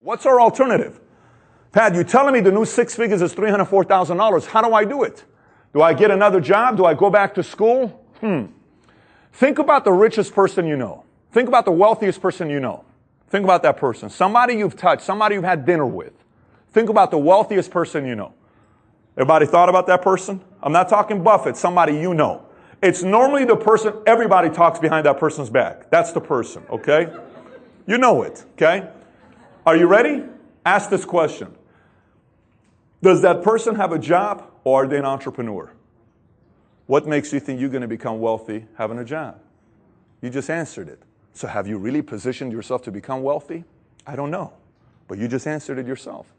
What's our alternative? Pat, you're telling me the new six figures is $304,000. How do I do it? Do I get another job? Do I go back to school? Think about the richest person you know. Think about the wealthiest person you know. Think about that person. Somebody you've touched, somebody you've had dinner with. Think about the wealthiest person you know. Everybody thought about that person? I'm not talking Buffett, somebody you know. It's normally the person everybody talks behind that person's back. That's the person, okay? You know it, okay? Are you ready? Ask this question. Does that person have a job or are they an entrepreneur? What makes you think you're going to become wealthy having a job? You just answered it. So have you really positioned yourself to become wealthy? I don't know. But you just answered it yourself.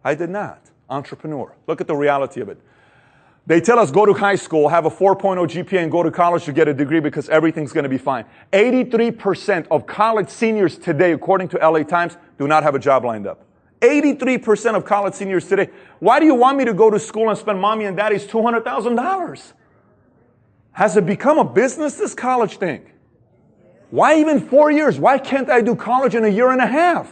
I did not. Entrepreneur. Look at the reality of it. They tell us go to high school, have a 4.0 GPA, and go to college to get a degree because everything's going to be fine. 83% of college seniors today, according to LA Times, do not have a job lined up. 83% of college seniors today. Why do you want me to go to school and spend mommy and daddy's $200,000? Has it become a business, this college thing? Why even 4 years? Why can't I do college in a year and a half?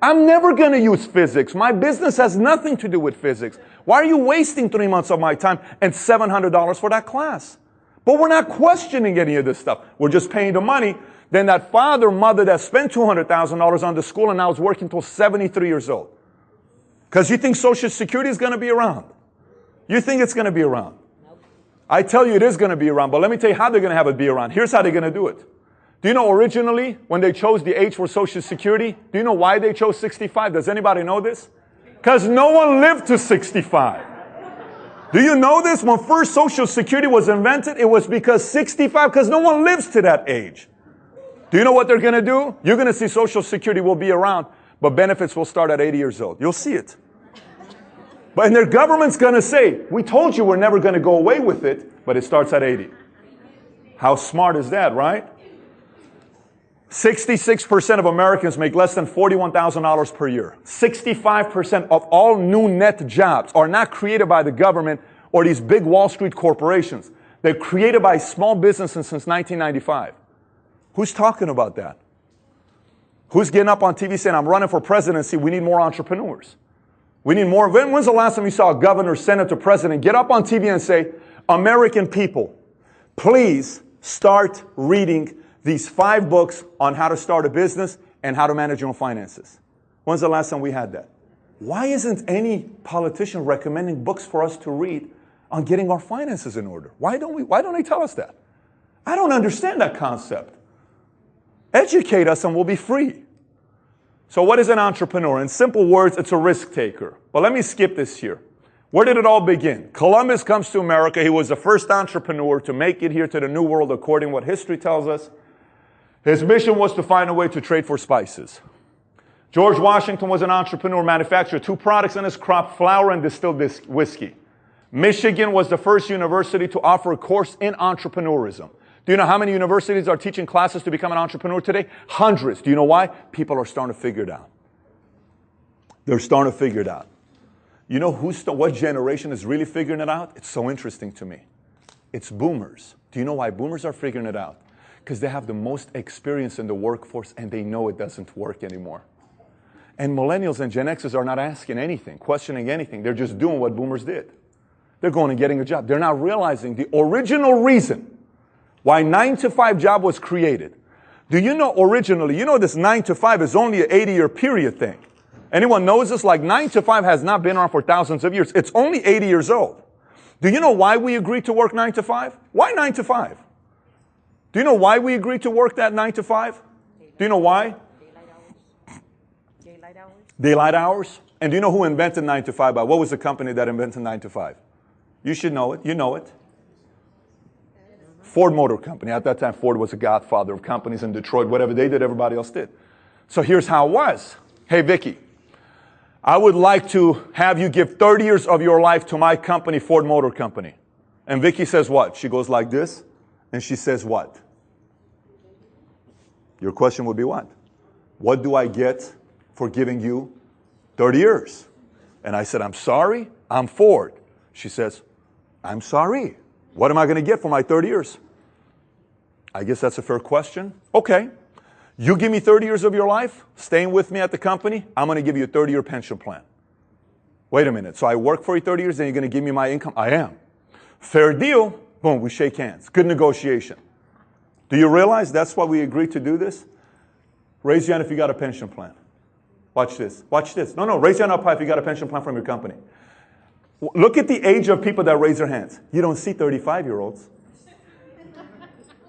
I'm never going to use physics. My business has nothing to do with physics. Why are you wasting 3 months of my time and $700 for that class? But we're not questioning any of this stuff. We're just paying the money. Then that father, mother that spent $200,000 on the school and now is working till 73 years old. Because you think Social Security is going to be around. You think it's going to be around. I tell you it is going to be around, but let me tell you how they're going to have it be around. Here's how they're going to do it. Do you know originally when they chose the age for Social Security, do you know why they chose 65? Does anybody know this? Because no one lived to 65. Do you know this? When first Social Security was invented, it was because 65, because no one lives to that age. Do you know what they're going to do? You're going to see Social Security will be around, but benefits will start at 80 years old. You'll see it. But and their government's going to say, we told you we're never going to go away with it, but it starts at 80. How smart is that, right? 66% of Americans make less than $41,000 per year. 65% of all new net jobs are not created by the government or these big Wall Street corporations. They're created by small businesses since 1995. Who's talking about that? Who's getting up on TV saying, I'm running for presidency, we need more entrepreneurs? We need more. When's the last time you saw a governor, senator, president get up on TV and say, American people, please start reading these 5 books on how to start a business and how to manage your own finances? When's the last time we had that? Why isn't any politician recommending books for us to read on getting our finances in order? Why don't they tell us that? I don't understand that concept. Educate us and we'll be free. So what is an entrepreneur? In simple words, it's a risk taker. But let me skip this here. Where did it all begin? Columbus comes to America. He was the first entrepreneur to make it here to the New World, according to what history tells us. His mission was to find a way to trade for spices. George Washington was an entrepreneur, manufactured 2 products in his crop, flour and distilled whiskey. Michigan was the first university to offer a course in entrepreneurism. Do you know how many universities are teaching classes to become an entrepreneur today? Hundreds. Do you know why? People are starting to figure it out. They're starting to figure it out. You know what generation is really figuring it out? It's so interesting to me. It's boomers. Do you know why boomers are figuring it out? Because they have the most experience in the workforce and they know it doesn't work anymore. And millennials and Gen Xers are not asking anything, questioning anything. They're just doing what boomers did. They're going and getting a job. They're not realizing the original reason why 9-to-5 job was created. Do you know originally, this 9-to-5 is only an 80-year period thing. Anyone knows this? Like 9-to-5 has not been around for thousands of years. It's only 80 years old. Do you know why we agreed to work 9-to-5? Why 9-to-5? Do you know why we agreed to work that 9-to-5? Do you know why? Daylight hours. Daylight hours. And do you know who invented 9-to-5? What was the company that invented 9-to-5? You should know it. You know it. Ford Motor Company. At that time, Ford was a godfather of companies in Detroit. Whatever they did, everybody else did. So here's how it was. Hey, Vicky, I would like to have you give 30 years of your life to my company, Ford Motor Company. And Vicky says what? She goes like this, and she says what? Your question would be what? What do I get for giving you 30 years? And I said, I'm sorry, I'm Ford. She says, I'm sorry. What am I going to get for my 30 years? I guess that's a fair question. Okay. You give me 30 years of your life, staying with me at the company, I'm going to give you a 30-year pension plan. Wait a minute. So I work for you 30 years, then you're going to give me my income? I am. Fair deal. Boom, we shake hands. Good negotiation. Do you realize that's why we agreed to do this? Raise your hand if you got a pension plan. Watch this. Watch this. No, raise your hand up high if you got a pension plan from your company. Look at the age of people that raise their hands. You don't see 35-year-olds.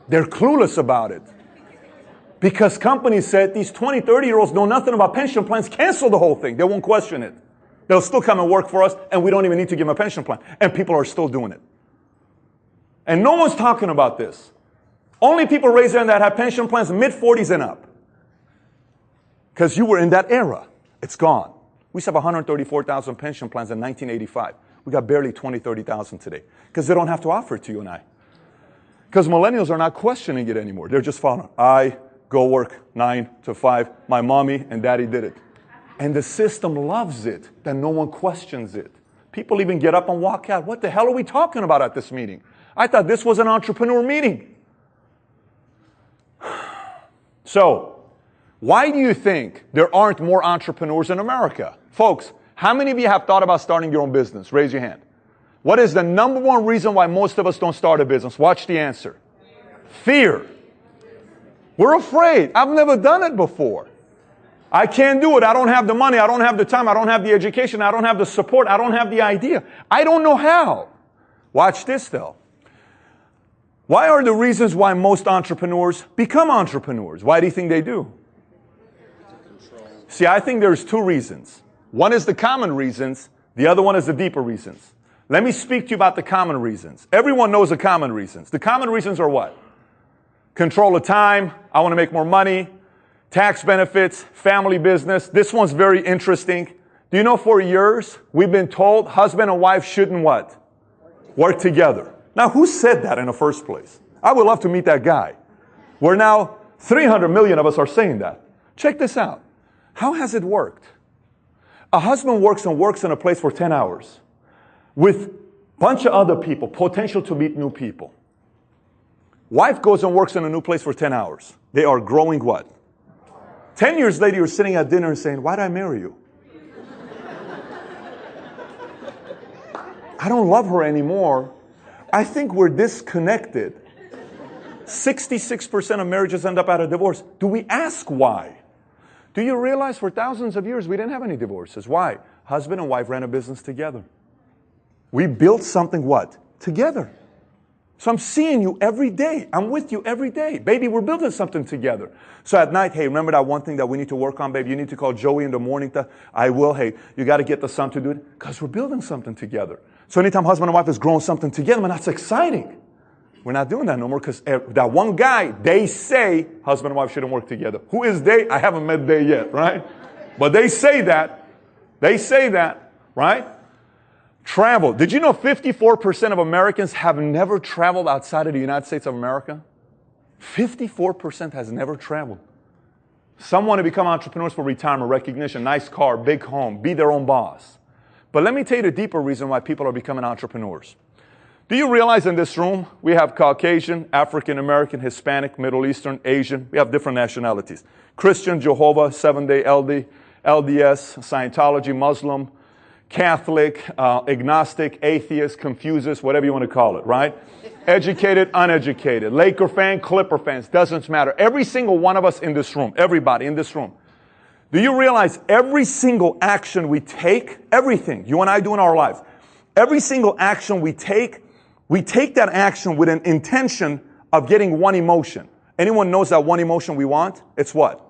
They're clueless about it. Because companies said these 20, 30-year-olds know nothing about pension plans, cancel the whole thing. They won't question it. They'll still come and work for us, and we don't even need to give them a pension plan. And people are still doing it. And no one's talking about this. Only people raise their hand that have pension plans mid-40s and up. Because you were in that era. It's gone. We used to have 134,000 pension plans in 1985. We got barely 20, 30,000 today. Because they don't have to offer it to you and I. Because millennials are not questioning it anymore. They're just following. I go work 9 to 5. My mommy and daddy did it. And the system loves it, that no one questions it. People even get up and walk out. What the hell are we talking about at this meeting? I thought this was an entrepreneur meeting. So, why do you think there aren't more entrepreneurs in America? Folks, how many of you have thought about starting your own business? Raise your hand. What is the number one reason why most of us don't start a business? Watch the answer. Fear. We're afraid. I've never done it before. I can't do it. I don't have the money. I don't have the time. I don't have the education. I don't have the support. I don't have the idea. I don't know how. Watch this though. Why are the reasons why most entrepreneurs become entrepreneurs? Why do you think they do? See, I think there's two reasons. One is the common reasons. The other one is the deeper reasons. Let me speak to you about the common reasons. Everyone knows the common reasons. The common reasons are what? Control of time. I want to make more money. Tax benefits. Family business. This one's very interesting. Do you know for years we've been told husband and wife shouldn't what? Work together. Now, who said that in the first place? I would love to meet that guy. Where now 300 million of us are saying that. Check this out. How has it worked? A husband works in a place for 10 hours with a bunch of other people, potential to meet new people. Wife goes and works in a new place for 10 hours. They are growing what? 10 years later, you're sitting at dinner and saying, why did I marry you? I don't love her anymore. I think we're disconnected. 66% of marriages end up at a divorce. Do we ask why? Do you realize for thousands of years we didn't have any divorces? Why? Husband and wife ran a business together. We built something what? Together. So I'm seeing you every day. I'm with you every day. Baby, we're building something together. So at night, hey, remember that one thing that we need to work on, baby? You need to call Joey in the morning. I will. Hey, you got to get the son to do it. Because we're building something together. So anytime husband and wife is growing something together, man, that's exciting. We're not doing that no more because that one guy, they say husband and wife shouldn't work together. Who is they? I haven't met they yet, right? But they say that. They say that, right? Travel. Did you know 54% of Americans have never traveled outside of the United States of America? 54% has never traveled. Some want to become entrepreneurs for retirement, recognition, nice car, big home, be their own boss. But let me tell you the deeper reason why people are becoming entrepreneurs. Do you realize in this room, we have Caucasian, African American, Hispanic, Middle Eastern, Asian. We have different nationalities. Christian, Jehovah, Seventh-day LDS, Scientology, Muslim, Catholic, agnostic, atheist, Confucius, whatever you want to call it, right? Educated, uneducated, Laker fan, Clipper fans, doesn't matter. Every single one of us in this room, everybody in this room. Do you realize every single action we take, everything you and I do in our lives, every single action we take that action with an intention of getting one emotion. Anyone knows that one emotion we want? It's what?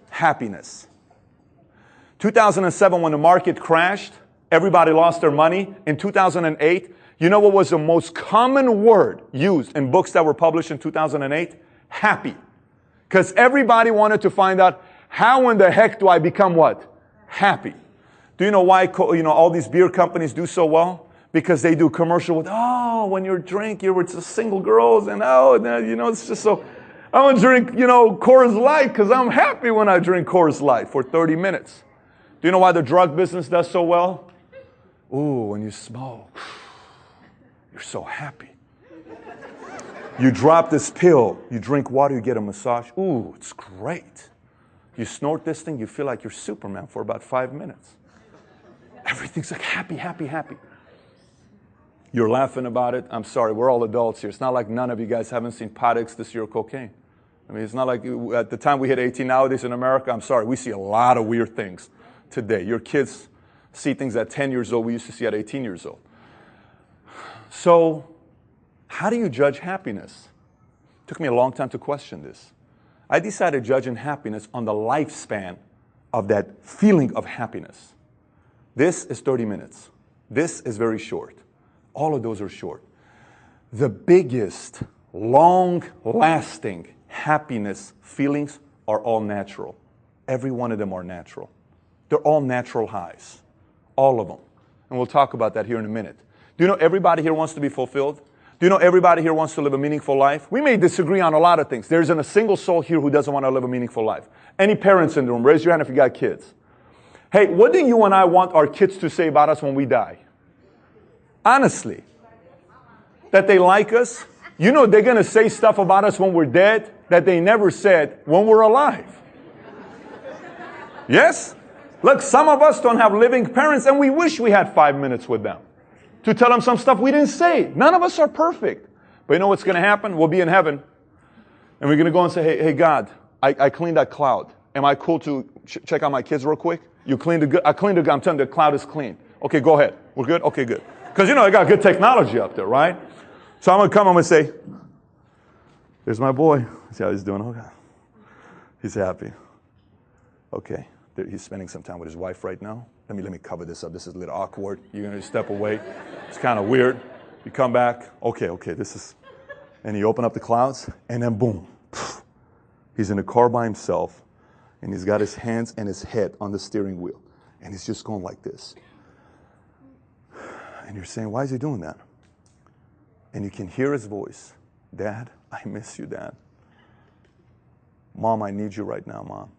Happiness. 2007, when the market crashed, everybody lost their money. In 2008, you know what was the most common word used in books that were published in 2008? Happy. Because everybody wanted to find out, how in the heck do I become what? Happy. Do you know why all these beer companies do so well? Because they do commercial with, when you drink, you're with single girls, and it's just so, I want to drink, Coors Light because I'm happy when I drink Coors Light for 30 minutes. Do you know why the drug business does so well? Ooh, when you smoke, you're so happy. You drop this pill, you drink water, you get a massage. Ooh, it's great. You snort this thing, you feel like you're Superman for about 5 minutes. Everything's like happy, happy, happy. You're laughing about it. I'm sorry, we're all adults here. It's not like none of you guys haven't seen pot, ecstasy, or cocaine. I mean, it's not like at the time we hit 18 nowadays in America, I'm sorry, we see a lot of weird things today. Your kids see things at 10 years old we used to see at 18 years old. So, how do you judge happiness? It took me a long time to question this. I decided judging happiness on the lifespan of that feeling of happiness. This is 30 minutes. This is very short. All of those are short. The biggest, long-lasting happiness feelings are all natural. Every one of them are natural. They're all natural highs. All of them. And we'll talk about that here in a minute. Do you know everybody here wants to be fulfilled? Do you know everybody here wants to live a meaningful life? We may disagree on a lot of things. There isn't a single soul here who doesn't want to live a meaningful life. Any parents in the room, raise your hand if you got kids. Hey, what do you and I want our kids to say about us when we die? Honestly. That they like us? You know they're going to say stuff about us when we're dead that they never said when we're alive. Yes? Look, some of us don't have living parents and we wish we had 5 minutes with them to tell them some stuff we didn't say. None of us are perfect. But you know what's going to happen? We'll be in heaven. And we're going to go and say, hey God, I cleaned that cloud. Am I cool to check out my kids real quick? You cleaned the good. I cleaned the good. I'm telling you, the cloud is clean. Okay, go ahead. We're good? Okay, good. Because, you know, I got good technology up there, right? So I'm going to come, I'm going to say, there's my boy. See how he's doing? Oh, God. He's happy. Okay. He's spending some time with his wife right now. Let me cover this up. This is a little awkward. You're going to step away. It's kind of weird. You come back. Okay, this is... And you open up the clouds, and then boom. He's in the car by himself, and he's got his hands and his head on the steering wheel. And he's just going like this. And you're saying, why is he doing that? And you can hear his voice. Dad, I miss you, Dad. Mom, I need you right now, Mom.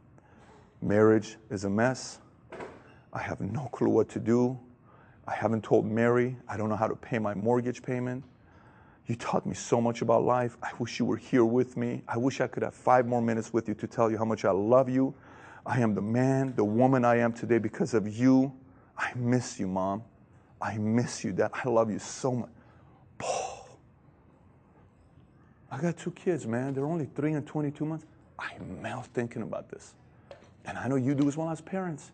Marriage is a mess. I have no clue what to do. I haven't told Mary. I don't know how to pay my mortgage payment. You taught me so much about life. I wish you were here with me. I wish I could have 5 more minutes with you to tell you how much I love you. I am the man, the woman I am today because of you. I miss you, Mom. I miss you, Dad. I love you so much. Oh. I got 2 kids, man. They're only 3 and 22 months. I melt thinking about this. And I know you do as well as parents.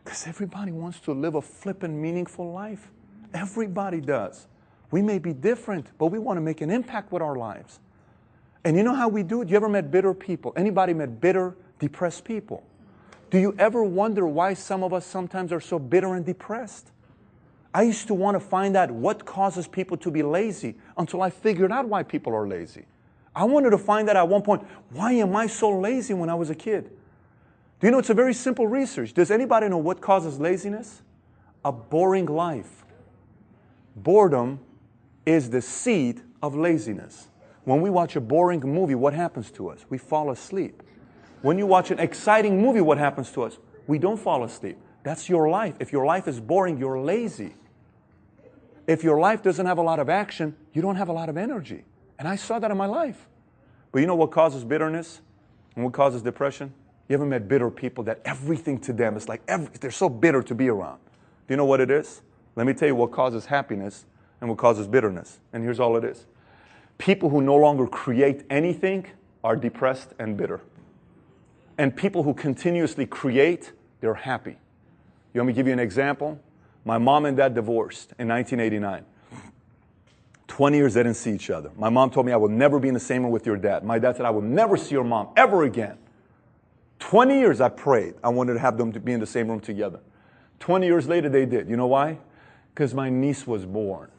Because everybody wants to live a flippin' meaningful life. Everybody does. We may be different, but we want to make an impact with our lives. And you know how we do it? You ever met bitter people? Anybody met bitter, depressed people? Do you ever wonder why some of us sometimes are so bitter and depressed? I used to want to find out what causes people to be lazy until I figured out why people are lazy. I wanted to find out at one point, why am I so lazy when I was a kid? Do you know, it's a very simple research. Does anybody know what causes laziness? A boring life. Boredom is the seed of laziness. When we watch a boring movie, what happens to us? We fall asleep. When you watch an exciting movie, what happens to us? We don't fall asleep. That's your life. If your life is boring, you're lazy. If your life doesn't have a lot of action, you don't have a lot of energy. And I saw that in my life. But you know what causes bitterness and what causes depression? You ever met bitter people that everything to them is like, they're so bitter to be around? Do you know what it is? Let me tell you what causes happiness and what causes bitterness. And here's all it is. People who no longer create anything are depressed and bitter. And people who continuously create, they're happy. You want me to give you an example? My mom and dad divorced in 1989. 20 years they didn't see each other. My mom told me, I will never be in the same room with your dad. My dad said, I will never see your mom ever again. 20 years I prayed. I wanted to have them to be in the same room together. 20 years later they did. You know why? Because my niece was born.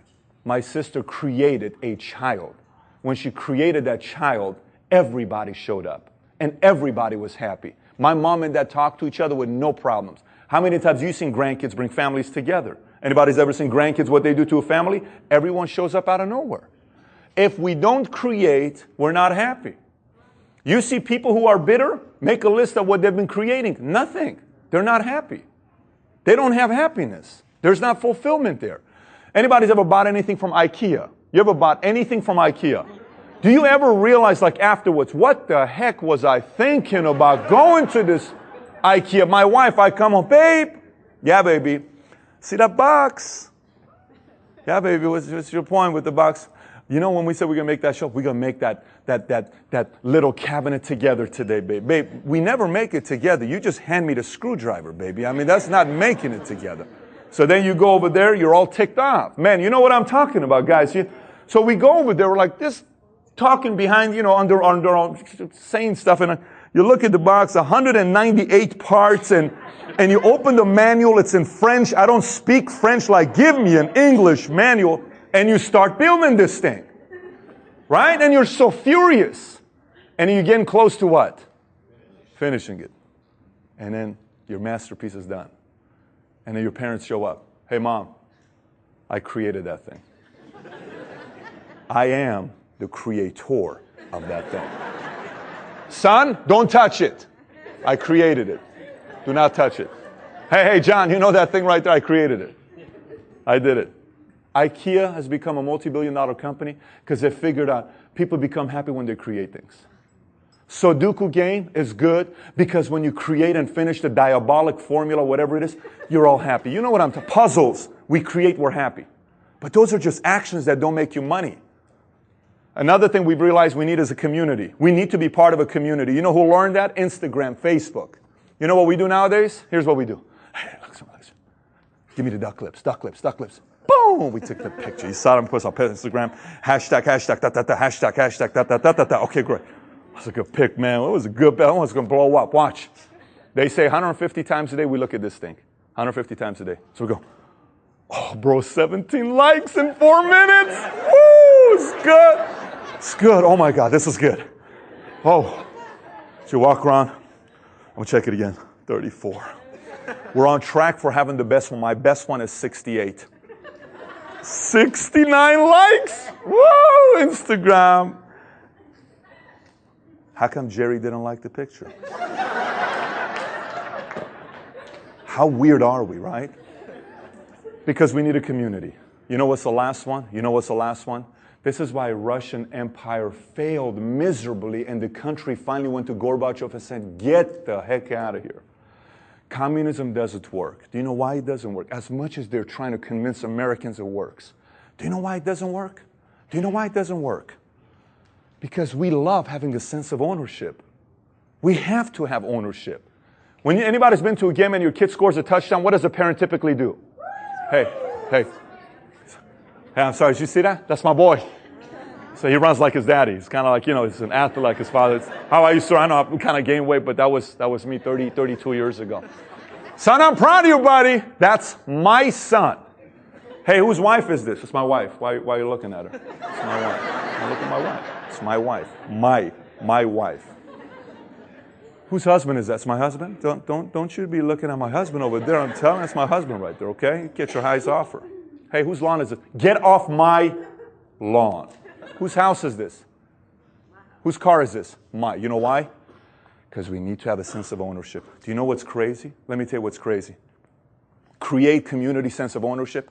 My sister created a child. When she created that child, everybody showed up. And everybody was happy. My mom and dad talked to each other with no problems. How many times have you seen grandkids bring families together? Anybody's ever seen grandkids, what they do to a family? Everyone shows up out of nowhere. If we don't create, we're not happy. You see people who are bitter, make a list of what they've been creating. Nothing. They're not happy. They don't have happiness. There's not fulfillment there. Anybody's ever bought anything from IKEA? You ever bought anything from IKEA? Do you ever realize, like afterwards, what the heck was I thinking about going to this IKEA? My wife, I come home, babe. Yeah, baby. See that box? Yeah, baby, what's your point with the box? You know, when we said we're going to make that shelf, we're going to make that little cabinet together today, babe. Babe, we never make it together. You just hand me the screwdriver, baby. I mean, that's not making it together. So then you go over there, you're all ticked off. Man, you know what I'm talking about, guys. So we go over there, we're like this, talking behind, you know, under saying stuff. And you look at the box, 198 parts, and you open the manual, it's in French. I don't speak French, like give me an English manual. And you start building this thing, right? And you're so furious. And you're getting close to what? Finishing it. And then your masterpiece is done. And then your parents show up. Hey, Mom, I created that thing. I am the creator of that thing. Son, don't touch it. I created it. Do not touch it. Hey, John, you know that thing right there? I created it. I did it. IKEA has become a multi-billion-dollar company because they figured out people become happy when they create things. Sudoku game is good because when you create and finish the diabolic formula, whatever it is, you're all happy. You know what I'm talking about? Puzzles, we create, we're happy. But those are just actions that don't make you money. Another thing we've realized we need is a community. We need to be part of a community. You know who learned that? Instagram, Facebook. You know what we do nowadays? Here's what we do. Hey, look, give me the duck lips. Boom! We took the picture. You saw them, of course, I'll put Instagram. Hashtag, hashtag. Okay, great. That was a good pic, man. It was a good bet. It's going to blow up. Watch. They say 150 times a day we look at this thing. 150 times a day. So we go, oh, bro, 17 likes in 4 minutes. Woo! It's good. It's good. Oh, my God. This is good. Oh. So you walk around. I'm going to check it again. 34. We're on track for having the best one. My best one is 68. 69 likes. Whoa, Instagram. How come Jerry didn't like the picture? How weird are we, right? Because we need a community. You know what's the last one? This is why Russian Empire failed miserably and the country finally went to Gorbachev and said, get the heck out of here. Communism doesn't work. Do you know why it doesn't work? As much as they're trying to convince Americans it works. Do you know why it doesn't work? Because we love having a sense of ownership. We have to have ownership. When anybody's been to a game and your kid scores a touchdown, what does a parent typically do? Hey, I'm sorry, did you see that? That's my boy. So he runs like his daddy. He's kind of like, he's an athlete like his father. How I used to, I know I kind of gained weight, but that was me 32 years ago. Son, I'm proud of you, buddy. That's my son. Hey, whose wife is this? It's my wife. Why are you looking at her? It's my wife. Now look at my wife. It's my wife. My wife. Whose husband is that? It's my husband? Don't you be looking at my husband over there. I'm telling you, it's my husband right there, okay? Get your eyes off her. Hey, whose lawn is it? Get off my lawn. Whose house is this? Whose car is this? Mine. You know why? Because we need to have a sense of ownership. Do you know what's crazy? Let me tell you what's crazy. Create community sense of ownership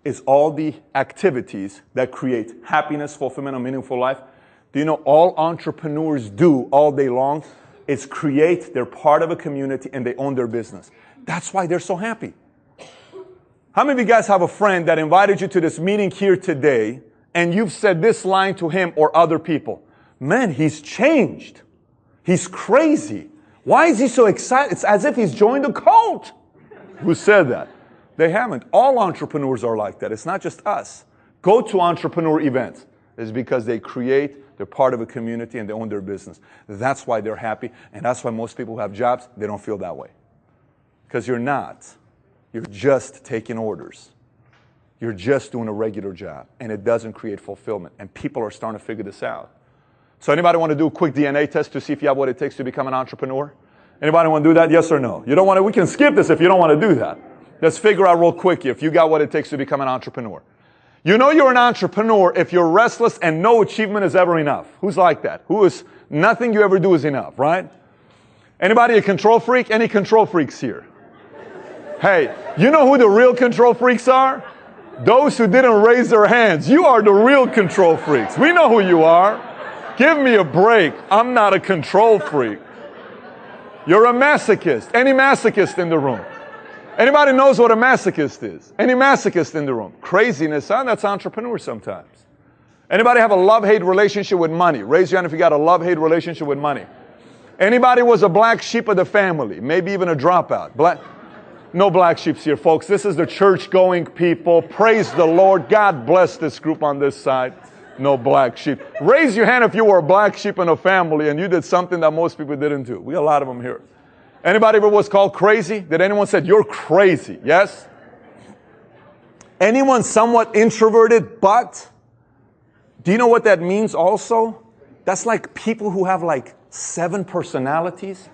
is all the activities that create happiness, fulfillment, and meaningful life. Do you know all entrepreneurs do all day long is create, they're part of a community and they own their business. That's why they're so happy. How many of you guys have a friend that invited you to this meeting here today and you've said this line to him or other people? Man, he's changed. He's crazy. Why is he so excited? It's as if he's joined a cult. Who said that? They haven't. All entrepreneurs are like that. It's not just us. Go to entrepreneur events. It's because they create, they're part of a community, and they own their business. That's why they're happy, and that's why most people who have jobs, they don't feel that way. Because you're not. You're just taking orders. You're just doing a regular job, and it doesn't create fulfillment. And people are starting to figure this out. So anybody want to do a quick DNA test to see if you have what it takes to become an entrepreneur? Anybody want to do that? Yes or no? You don't want to? We can skip this if you don't want to do that. Let's figure out real quick if you got what it takes to become an entrepreneur. You know you're an entrepreneur if you're restless and no achievement is ever enough. Who's like that? Who is nothing you ever do is enough, right? Anybody a control freak? Any control freaks here? Hey, you know who the real control freaks are? Those who didn't raise their hands. You are the real control freaks. We know who you are. Give me a break. I'm not a control freak. You're a masochist. Any masochist in the room? Anybody knows what a masochist is? Any masochist in the room? Craziness, huh? That's entrepreneur sometimes. Anybody have a love-hate relationship with money? Raise your hand if you got a love-hate relationship with money. Anybody was a black sheep of the family? Maybe even a dropout? No black sheeps here, folks. This is the church-going people. Praise the Lord. God bless this group on this side. No black sheep. Raise your hand if you were a black sheep in a family and you did something that most people didn't do. We got a lot of them here. Anybody ever was called crazy? Did anyone say, you're crazy? Yes? Anyone somewhat introverted, but do you know what that means also? That's like people who have like 7 personalities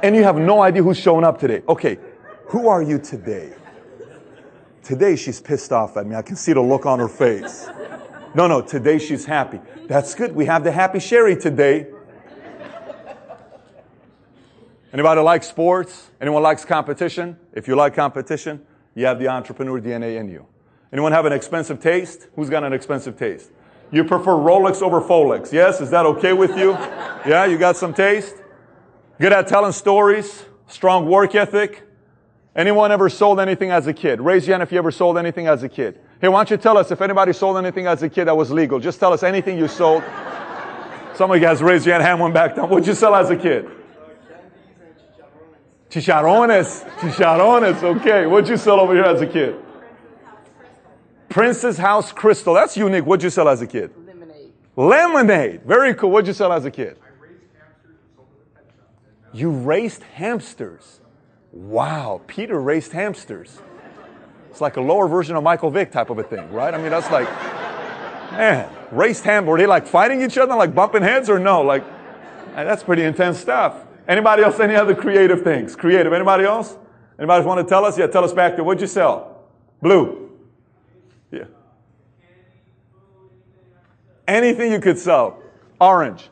and you have no idea who's showing up today. Okay, who are you today? Today she's pissed off at me. I can see the look on her face. No, today she's happy. That's good. We have the happy Sherry today. Anybody like sports? Anyone likes competition? If you like competition, you have the entrepreneur DNA in you. Anyone have an expensive taste? Who's got an expensive taste? You prefer Rolex over Folex? Yes? Is that okay with you? Yeah, you got some taste? Good at telling stories? Strong work ethic? Anyone ever sold anything as a kid? Raise your hand if you ever sold anything as a kid. Hey, why don't you tell us if anybody sold anything as a kid that was legal? Just tell us anything you sold. Some of you guys raised your hand one back down. What'd you sell as a kid? Chicharrones. Chicharrones. Okay. What'd you sell over here as a kid? Princess House Crystal. That's unique. What'd you sell as a kid? Lemonade. Lemonade. Very cool. What'd you sell as a kid? I raised hamsters and sold at the pet shop. You raised hamsters. Wow. Peter raised hamsters. It's like a lower version of Michael Vick type of a thing, right? I mean, that's like, man, raised ham. Were they like fighting each other, like bumping heads or no? Like, that's pretty intense stuff. Anybody else, any other creative things? Creative. Anybody else? Anybody want to tell us? Yeah, tell us back there. What'd you sell? Blue. Yeah. Anything you could sell. Orange.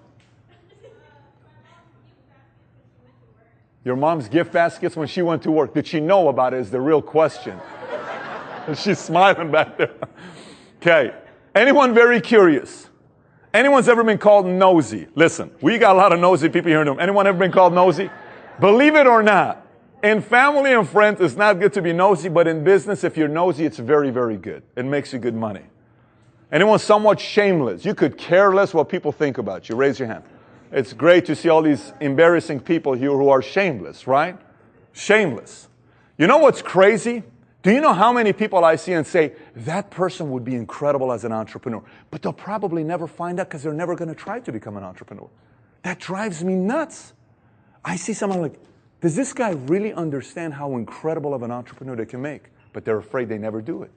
Your mom's gift baskets when she went to work. Did she know about it is the real question. She's smiling back there. Okay. Anyone very curious? Anyone's ever been called nosy? Listen, we got a lot of nosy people here in the room. Anyone ever been called nosy? Believe it or not, in family and friends, it's not good to be nosy, but in business, if you're nosy, it's very, very good. It makes you good money. Anyone somewhat shameless? You could care less what people think about you. Raise your hand. It's great to see all these embarrassing people here who are shameless, right? Shameless. You know what's crazy? Do you know how many people I see and say, that person would be incredible as an entrepreneur, but they'll probably never find out because they're never going to try to become an entrepreneur. That drives me nuts. I see someone like, does this guy really understand how incredible of an entrepreneur they can make? But they're afraid they never do it.